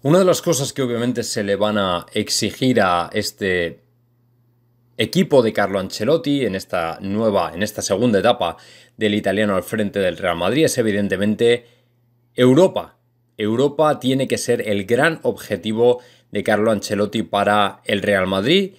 Una de las cosas que obviamente se le van a exigir a este equipo de Carlo Ancelotti en esta segunda etapa del italiano al frente del Real Madrid es evidentemente Europa. Europa tiene que ser el gran objetivo de Carlo Ancelotti para el Real Madrid,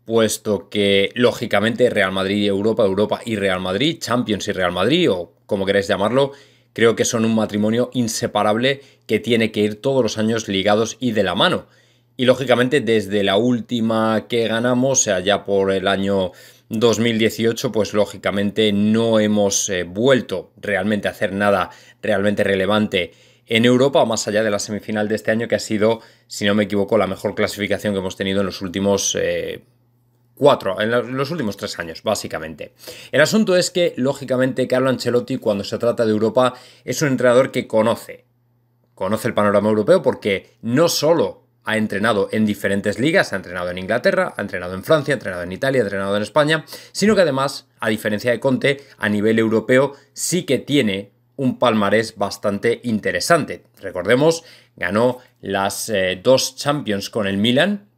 puesto que lógicamente Real Madrid y Europa, Europa y Real Madrid, Champions y Real Madrid, o como queráis llamarlo, creo que son un matrimonio inseparable que tiene que ir todos los años ligados y de la mano. Y lógicamente desde la última que ganamos, allá por el año 2018, pues lógicamente no hemos vuelto realmente a hacer nada realmente relevante en Europa, más allá de la semifinal de este año, que ha sido, si no me equivoco, la mejor clasificación que hemos tenido en los últimos en los últimos 3 años, básicamente. El asunto es que, lógicamente, Carlo Ancelotti, cuando se trata de Europa, es un entrenador que conoce el panorama europeo porque no solo ha entrenado en diferentes ligas, ha entrenado en Inglaterra, ha entrenado en Francia, ha entrenado en Italia, ha entrenado en España, sino que además, a diferencia de Conte, a nivel europeo sí que tiene un palmarés bastante interesante. Recordemos, ganó las 2 Champions con el Milan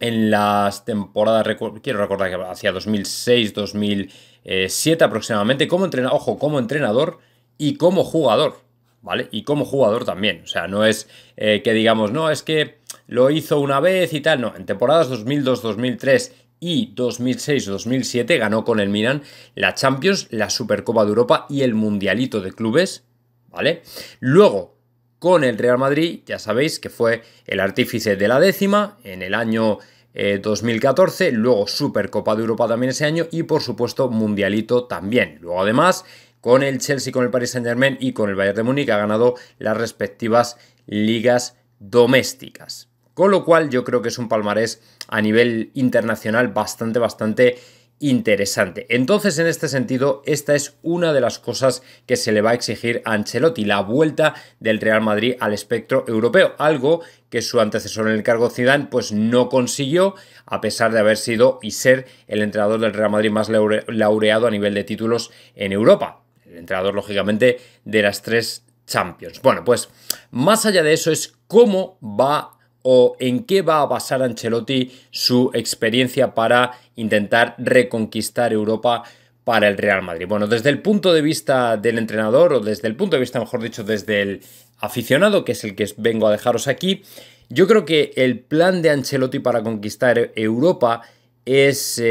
en las temporadas, quiero recordar que hacia 2006-2007 aproximadamente, como entrenador y como jugador, ¿vale? Y como jugador también, o sea, no es que digamos, no, es que lo hizo una vez y tal, no, en temporadas 2002, 2003 y 2006-2007 ganó con el Milan la Champions, la Supercopa de Europa y el Mundialito de Clubes, ¿vale? Luego, con el Real Madrid, ya sabéis que fue el artífice de la 10ª en el año 2014, luego Supercopa de Europa también ese año y por supuesto Mundialito también. Luego además con el Chelsea, con el Paris Saint-Germain y con el Bayern de Múnich ha ganado las respectivas ligas domésticas. Con lo cual yo creo que es un palmarés a nivel internacional bastante interesante. Entonces, en este sentido, esta es una de las cosas que se le va a exigir a Ancelotti, la vuelta del Real Madrid al espectro europeo, algo que su antecesor en el cargo Zidane pues no consiguió, a pesar de haber sido y ser el entrenador del Real Madrid más laureado a nivel de títulos en Europa. El entrenador, lógicamente, de las 3 Champions. Bueno, pues más allá de eso es cómo va o en qué va a basar Ancelotti su experiencia para intentar reconquistar Europa para el Real Madrid. Bueno, desde el punto de vista del entrenador, o desde el punto de vista, mejor dicho, desde el aficionado, que es el que vengo a dejaros aquí, yo creo que el plan de Ancelotti para conquistar Europa es,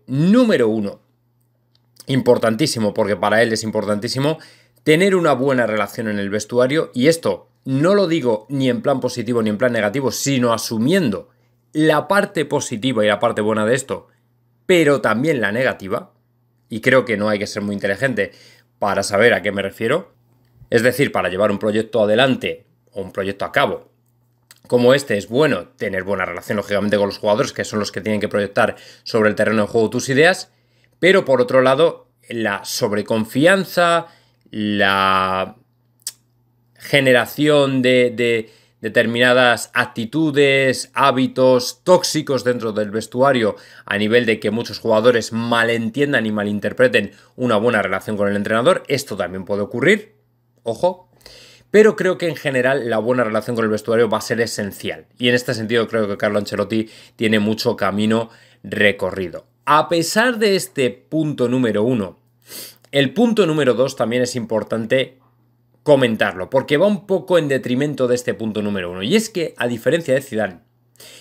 número 1, importantísimo, porque para él es importantísimo tener una buena relación en el vestuario, y esto no lo digo ni en plan positivo ni en plan negativo, sino asumiendo la parte positiva y la parte buena de esto, pero también la negativa, y creo que no hay que ser muy inteligente para saber a qué me refiero, es decir, para llevar un proyecto adelante o un proyecto a cabo como este es bueno tener buena relación lógicamente con los jugadores, que son los que tienen que proyectar sobre el terreno de juego tus ideas, pero por otro lado la sobreconfianza, la generación de determinadas actitudes, hábitos tóxicos dentro del vestuario a nivel de que muchos jugadores malentiendan y malinterpreten una buena relación con el entrenador. Esto también puede ocurrir, ojo, pero creo que en general la buena relación con el vestuario va a ser esencial y en este sentido creo que Carlo Ancelotti tiene mucho camino recorrido. A pesar de este punto número 1, el punto número 2 también es importante comentarlo, porque va un poco en detrimento de este punto número 1. Y es que, a diferencia de Zidane,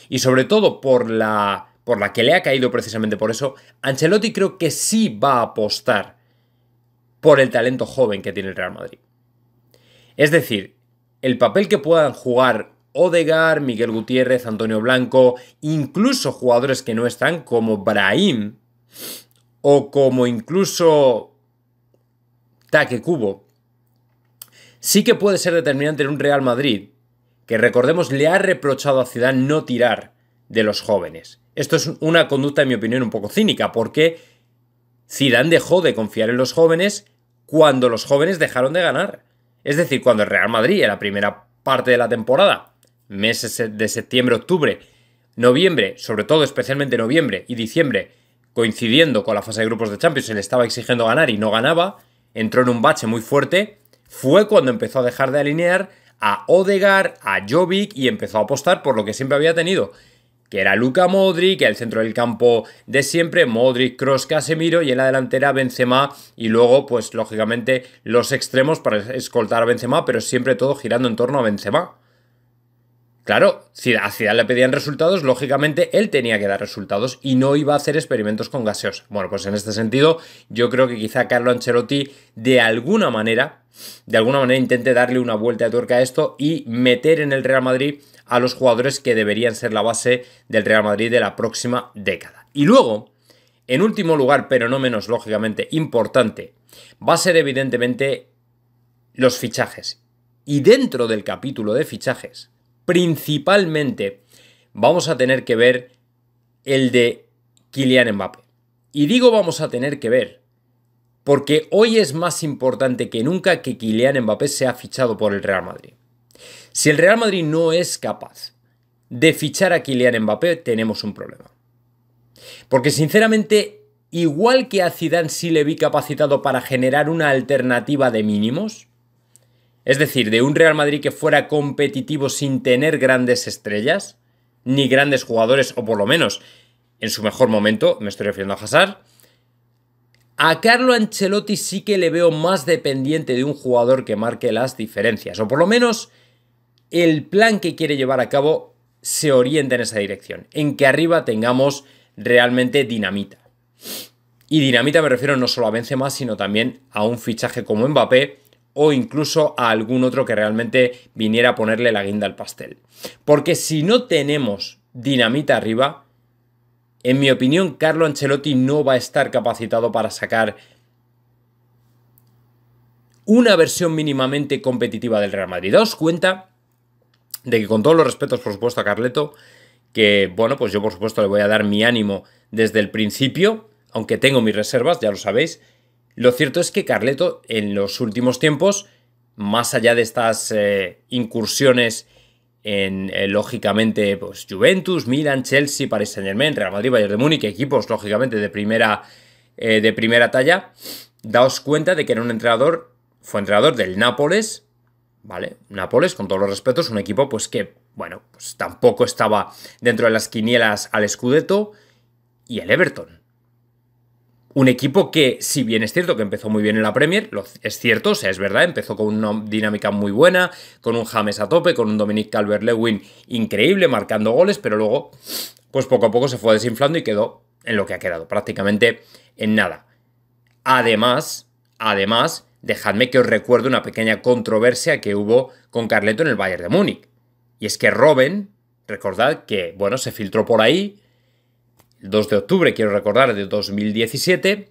y sobre todo por la que le ha caído precisamente por eso, Ancelotti creo que sí va a apostar por el talento joven que tiene el Real Madrid. Es decir, el papel que puedan jugar Odegaard, Miguel Gutiérrez, Antonio Blanco, incluso jugadores que no están como Brahim o como incluso Take Kubo, sí que puede ser determinante en un Real Madrid que, recordemos, le ha reprochado a Zidane no tirar de los jóvenes. Esto es una conducta, en mi opinión, un poco cínica, porque Zidane dejó de confiar en los jóvenes cuando los jóvenes dejaron de ganar. Es decir, cuando el Real Madrid, en la primera parte de la temporada, meses de septiembre, octubre, noviembre, sobre todo especialmente noviembre y diciembre, coincidiendo con la fase de grupos de Champions, se le estaba exigiendo ganar y no ganaba, entró en un bache muy fuerte. Fue cuando empezó a dejar de alinear a Odegaard, a Jovic y empezó a apostar por lo que siempre había tenido, que era Luka Modric, el centro del campo de siempre, Modric, Kroos, Casemiro y en la delantera Benzema y luego pues lógicamente los extremos para escoltar a Benzema, pero siempre todo girando en torno a Benzema. Claro, si a Zidane le pedían resultados, lógicamente él tenía que dar resultados y no iba a hacer experimentos con gaseosa. Bueno, pues en este sentido, yo creo que quizá Carlo Ancelotti de alguna manera intente darle una vuelta de tuerca a esto y meter en el Real Madrid a los jugadores que deberían ser la base del Real Madrid de la próxima década. Y luego, en último lugar, pero no menos lógicamente importante, va a ser evidentemente los fichajes. Y dentro del capítulo de fichajes, principalmente vamos a tener que ver el de Kylian Mbappé. Y digo vamos a tener que ver porque hoy es más importante que nunca que Kylian Mbappé sea fichado por el Real Madrid. Si el Real Madrid no es capaz de fichar a Kylian Mbappé, tenemos un problema. Porque sinceramente, igual que a Zidane sí le vi capacitado para generar una alternativa de mínimos, es decir, de un Real Madrid que fuera competitivo sin tener grandes estrellas, ni grandes jugadores, o por lo menos en su mejor momento, me estoy refiriendo a Hazard, a Carlo Ancelotti sí que le veo más dependiente de un jugador que marque las diferencias, o por lo menos el plan que quiere llevar a cabo se orienta en esa dirección, en que arriba tengamos realmente dinamita. Y dinamita me refiero no solo a Benzema, sino también a un fichaje como Mbappé, o incluso a algún otro que realmente viniera a ponerle la guinda al pastel. Porque si no tenemos dinamita arriba, en mi opinión, Carlo Ancelotti no va a estar capacitado para sacar una versión mínimamente competitiva del Real Madrid. Daos cuenta de que, con todos los respetos, por supuesto, a Carleto, que, bueno, pues yo por supuesto le voy a dar mi ánimo desde el principio, aunque tengo mis reservas, ya lo sabéis. Lo cierto es que Carleto en los últimos tiempos, más allá de estas incursiones en, lógicamente, pues Juventus, Milan, Chelsea, Paris Saint-Germain, Real Madrid, Bayern de Múnich, equipos, lógicamente, de primera talla, daos cuenta de que era fue entrenador del Nápoles, ¿vale? Nápoles, con todos los respetos, un equipo pues que, bueno, pues tampoco estaba dentro de las quinielas al Scudetto, y el Everton. Un equipo que, si bien es cierto que empezó muy bien en la Premier, es cierto, o sea, es verdad, empezó con una dinámica muy buena, con un James a tope, con un Dominic Calvert-Lewin increíble, marcando goles, pero luego, pues poco a poco se fue desinflando y quedó en lo que ha quedado, prácticamente en nada. Además, dejadme que os recuerde una pequeña controversia que hubo con Carleto en el Bayern de Múnich. Y es que Robben, recordad que, bueno, se filtró por ahí, el 2 de octubre, quiero recordar, de 2017,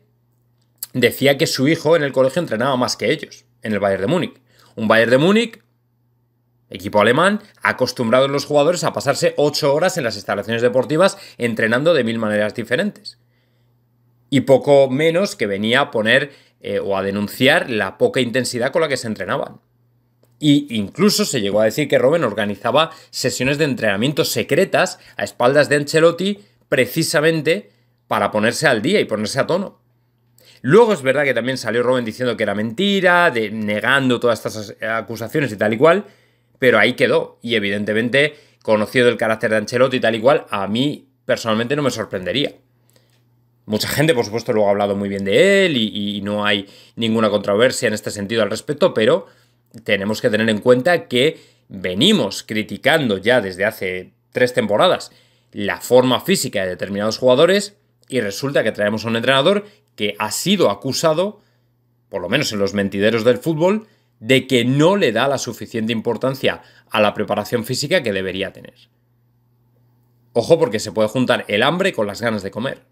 decía que su hijo en el colegio entrenaba más que ellos, en el Bayern de Múnich. Un Bayern de Múnich, equipo alemán, acostumbrado en los jugadores a pasarse 8 horas en las instalaciones deportivas entrenando de 1000 maneras diferentes. Y poco menos que venía a poner o a denunciar la poca intensidad con la que se entrenaban. Y incluso se llegó a decir que Robben organizaba sesiones de entrenamiento secretas a espaldas de Ancelotti, precisamente para ponerse al día y ponerse a tono. Luego es verdad que también salió Robben diciendo que era mentira, negando todas estas acusaciones y tal y cual, pero ahí quedó. Y evidentemente, conocido el carácter de Ancelotti y tal y cual, a mí personalmente no me sorprendería. Mucha gente, por supuesto, luego ha hablado muy bien de él y no hay ninguna controversia en este sentido al respecto, pero tenemos que tener en cuenta que venimos criticando ya desde hace 3 temporadas la forma física de determinados jugadores y resulta que traemos a un entrenador que ha sido acusado, por lo menos en los mentideros del fútbol, de que no le da la suficiente importancia a la preparación física que debería tener. Ojo, porque se puede juntar el hambre con las ganas de comer.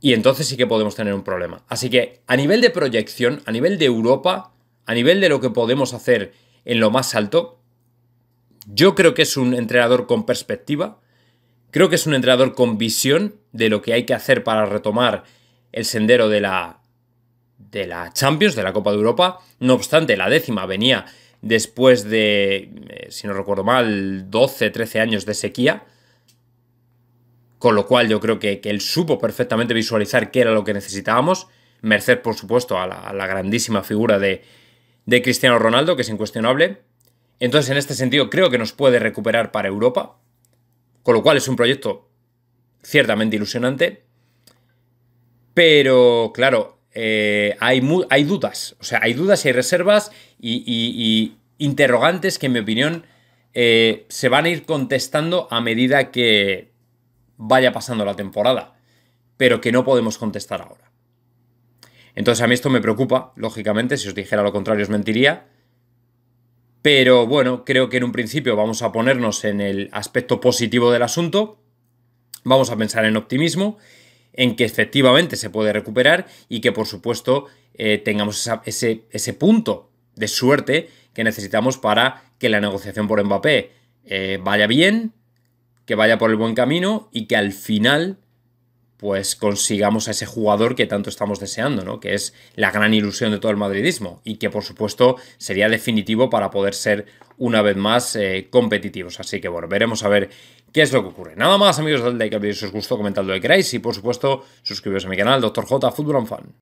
Y entonces sí que podemos tener un problema. Así que a nivel de proyección, a nivel de Europa, a nivel de lo que podemos hacer en lo más alto, yo creo que es un entrenador con perspectiva, creo que es un entrenador con visión de lo que hay que hacer para retomar el sendero de la Champions, de la Copa de Europa. No obstante, la 10ª venía después de, si no recuerdo mal, 12, 13 años de sequía, con lo cual yo creo que él supo perfectamente visualizar qué era lo que necesitábamos, merced, por supuesto, a la grandísima figura de de Cristiano Ronaldo, que es incuestionable. Entonces, en este sentido, creo que nos puede recuperar para Europa, con lo cual es un proyecto ciertamente ilusionante. Pero, claro, hay dudas. O sea, hay dudas y hay reservas y interrogantes que, en mi opinión, se van a ir contestando a medida que vaya pasando la temporada, pero que no podemos contestar ahora. Entonces, a mí esto me preocupa, lógicamente. Si os dijera lo contrario, os mentiría. Pero bueno, creo que en un principio vamos a ponernos en el aspecto positivo del asunto. Vamos a pensar en optimismo, en que efectivamente se puede recuperar y que, por supuesto, tengamos ese punto de suerte que necesitamos para que la negociación por Mbappé vaya bien, que vaya por el buen camino y que al final pues consigamos a ese jugador que tanto estamos deseando, ¿no? Que es la gran ilusión de todo el madridismo y que, por supuesto, sería definitivo para poder ser una vez más competitivos. Así que, bueno, veremos a ver qué es lo que ocurre. Nada más, amigos, dadle like al vídeo si os gustó, comentad lo que queráis y, por supuesto, suscribiros a mi canal, Dr. J Fútbol and Fan.